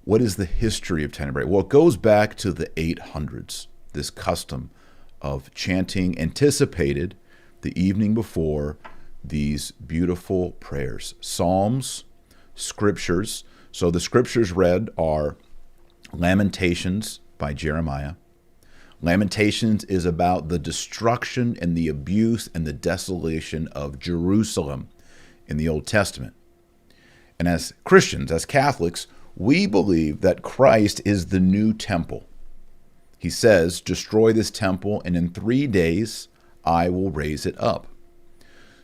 What is the history of Tenebrae? Well, it goes back to the 800s, this custom of chanting anticipated the evening before these beautiful prayers, psalms, scriptures. So the scriptures read are Lamentations by Jeremiah. Lamentations is about the destruction and the abuse and the desolation of Jerusalem in the Old Testament. And as Christians, as Catholics, we believe that Christ is the new temple. He says, destroy this temple, and in 3 days I will raise it up.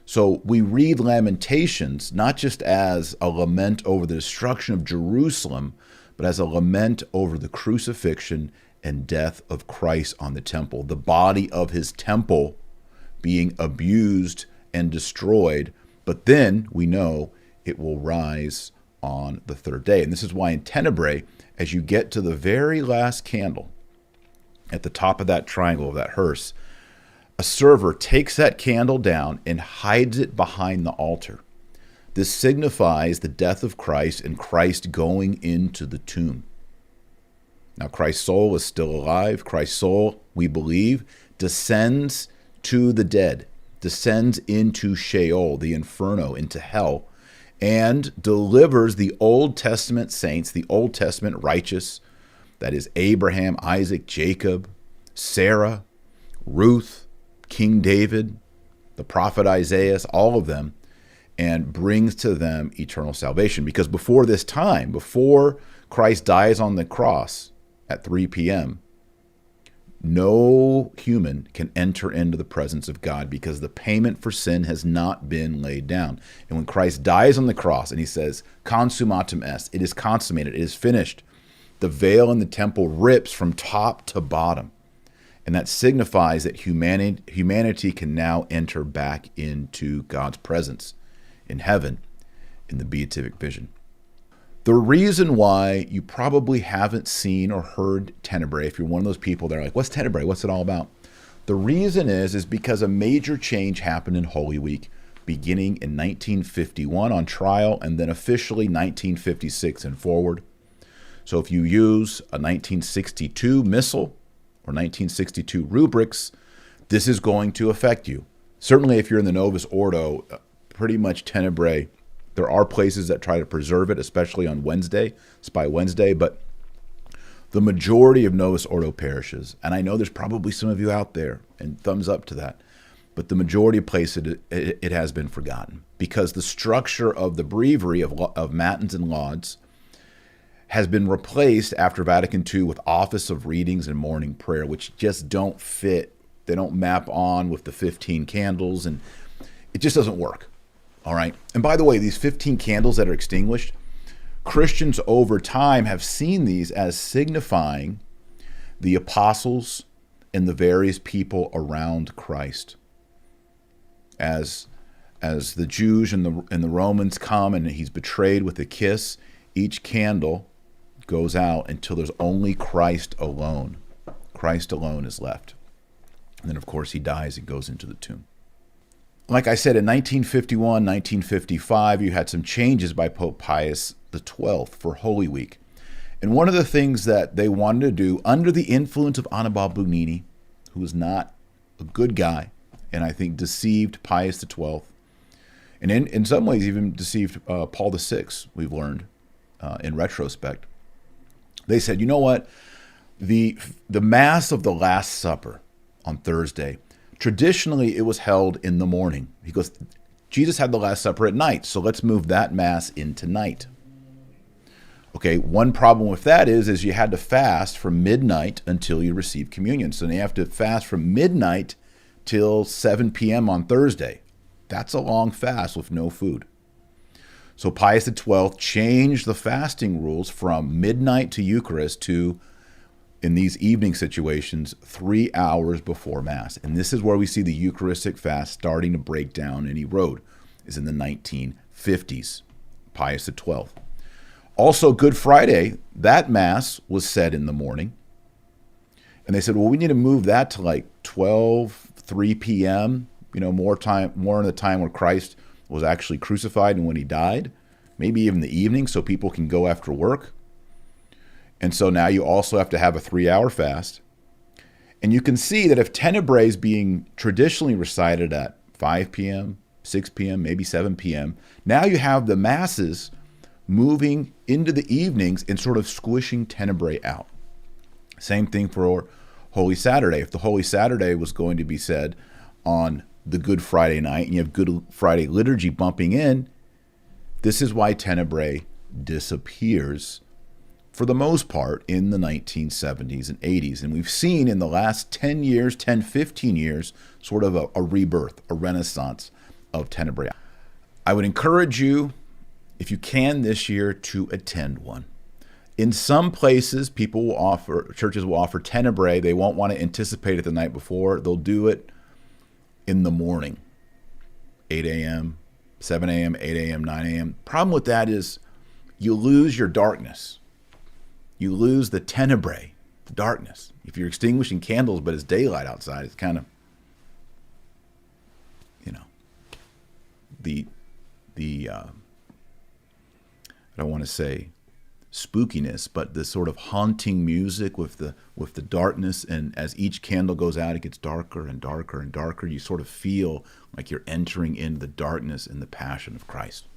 So we read Lamentations not just as a lament over the destruction of Jerusalem, but as a lament over the crucifixion and death of Christ on the temple, the body of his temple being abused and destroyed. But then we know it will rise on the third day. And this is why in Tenebrae, as you get to the very last candle at the top of that triangle of that hearse, a server takes that candle down and hides it behind the altar. This signifies the death of Christ and Christ going into the tomb. Now, Christ's soul is still alive. Christ's soul, we believe, descends to the dead, descends into Sheol, the inferno, into hell, and delivers the Old Testament saints, the Old Testament righteous, that is Abraham, Isaac, Jacob, Sarah, Ruth, King David, the prophet Isaiah, all of them, and brings to them eternal salvation. Because before this time, before Christ dies on the cross at 3 p.m., no human can enter into the presence of God because the payment for sin has not been laid down. And when Christ dies on the cross and he says, consummatum est, it is consummated, it is finished, the veil in the temple rips from top to bottom. And that signifies that humanity can now enter back into God's presence in heaven in the beatific vision. The reason why you probably haven't seen or heard Tenebrae, if you're one of those people that are like, what's Tenebrae? What's it all about? The reason is because a major change happened in Holy Week beginning in 1951 on trial and then officially 1956 and forward. So if you use a 1962 missal or 1962 rubrics, this is going to affect you. Certainly if you're in the Novus Ordo, pretty much Tenebrae, there are places that try to preserve it, especially on Wednesday, Spy Wednesday, but the majority of Novus Ordo parishes, and I know there's probably some of you out there, and thumbs up to that, but the majority of places it has been forgotten because the structure of the breviary of Matins and Lauds has been replaced after Vatican II with Office of Readings and Morning Prayer, which just don't fit. They don't map on with the 15 candles, and it just doesn't work. All right. And by the way, these 15 candles that are extinguished, Christians over time have seen these as signifying the apostles and the various people around Christ. As the Jews and the Romans come and he's betrayed with a kiss, each candle goes out until there's only Christ alone. Christ alone is left. And then, of course, he dies and goes into the tomb. Like I said, in 1951, 1955, you had some changes by Pope Pius XII for Holy Week. And one of the things that they wanted to do under the influence of Annibale Bugnini, who was not a good guy, and I think deceived Pius XII, and in some ways even deceived Paul VI, we've learned in retrospect. They said, you know what? The Mass of the Last Supper on Thursday, traditionally, it was held in the morning. He goes, Jesus had the Last Supper at night, so let's move that Mass into night. Okay, one problem with that is you had to fast from midnight until you receive communion. So you have to fast from midnight till 7 p.m. on Thursday. That's a long fast with no food. So Pius XII changed the fasting rules from midnight to Eucharist to, in these evening situations, 3 hours before Mass. And this is where we see the Eucharistic fast starting to break down and erode, is in the 1950s, Pius XII. Also, Good Friday, that Mass was said in the morning. And they said, well, we need to move that to like 3 p.m., more in the time where Christ was actually crucified and when he died, maybe even the evening so people can go after work. And so now you also have to have a 3-hour fast. And you can see that if Tenebrae is being traditionally recited at 5 p.m., 6 p.m., maybe 7 p.m., now you have the masses moving into the evenings and sort of squishing Tenebrae out. Same thing for Holy Saturday. If the Holy Saturday was going to be said on the Good Friday night and you have Good Friday liturgy bumping in, this is why Tenebrae disappears for the most part in the 1970s and 80s. And we've seen in the last 10 years, 10, 15 years, sort of a rebirth, a renaissance of Tenebrae. I would encourage you, if you can this year, to attend one. In some places, churches will offer Tenebrae. They won't want to anticipate it the night before. They'll do it in the morning, 8 a.m., 7 a.m., 8 a.m., 9 a.m. Problem with that is you lose your darkness. You lose the Tenebrae, the darkness. If you're extinguishing candles but it's daylight outside, it's kind of, I don't want to say spookiness, but the sort of haunting music with the darkness, and as each candle goes out, it gets darker and darker and darker. You sort of feel like you're entering into the darkness and the passion of Christ.